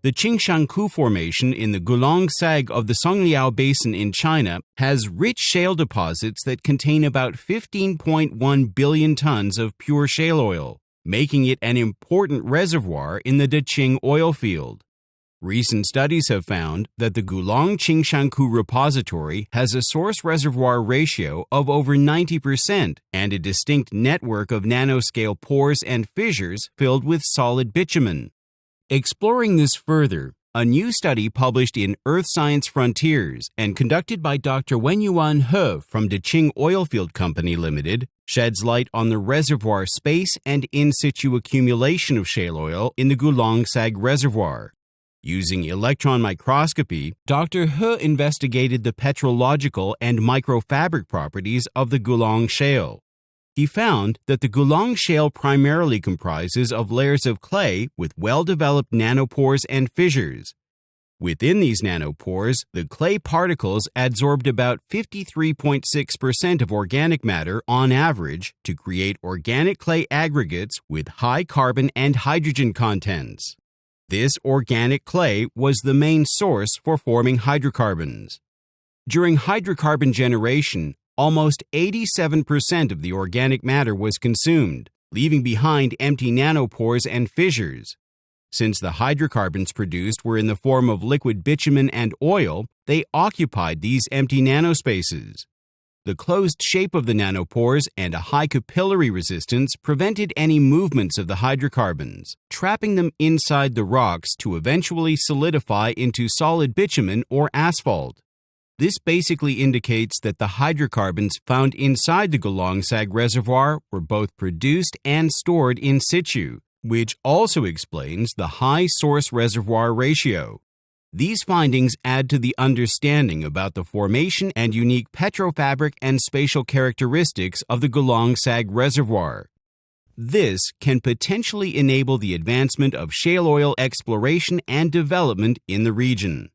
The Qingshankou Formation in the Gulong Sag of the Songliao Basin in China has rich shale deposits that contain about 15.1 billion tons of pure shale oil, making it an important reservoir in the Daqing oil field. Recent studies have found that the Gulong Qingshankou repository has a source-reservoir ratio of over 90% and a distinct network of nanoscale pores and fissures filled with solid bitumen. Exploring this further, a new study published in Earth Science Frontiers and conducted by Dr. Wenyuan He from Daqing Oilfield Company Limited sheds light on the reservoir space and in situ accumulation of shale oil in the Gulong Sag reservoir. Using electron microscopy, Dr. He investigated the petrological and microfabric properties of the Gulong Shale. He found that the Gulong Shale primarily comprises of layers of clay with well-developed nanopores and fissures. Within these nanopores, the clay particles adsorbed about 53.6% of organic matter on average to create organic clay aggregates with high carbon and hydrogen contents. This organic clay was the main source for forming hydrocarbons. During hydrocarbon generation, almost 87% of the organic matter was consumed, leaving behind empty nanopores and fissures. Since the hydrocarbons produced were in the form of liquid bitumen and oil, they occupied these empty nanospaces. The closed shape of the nanopores and a high capillary resistance prevented any movements of the hydrocarbons, trapping them inside the rocks to eventually solidify into solid bitumen or asphalt. This basically indicates that the hydrocarbons found inside the Gulong Sag reservoir were both produced and stored in situ, which also explains the high source-reservoir ratio. These findings add to the understanding about the formation and unique petrofabric and spatial characteristics of the Gulong Sag reservoir. This can potentially enable the advancement of shale oil exploration and development in the region.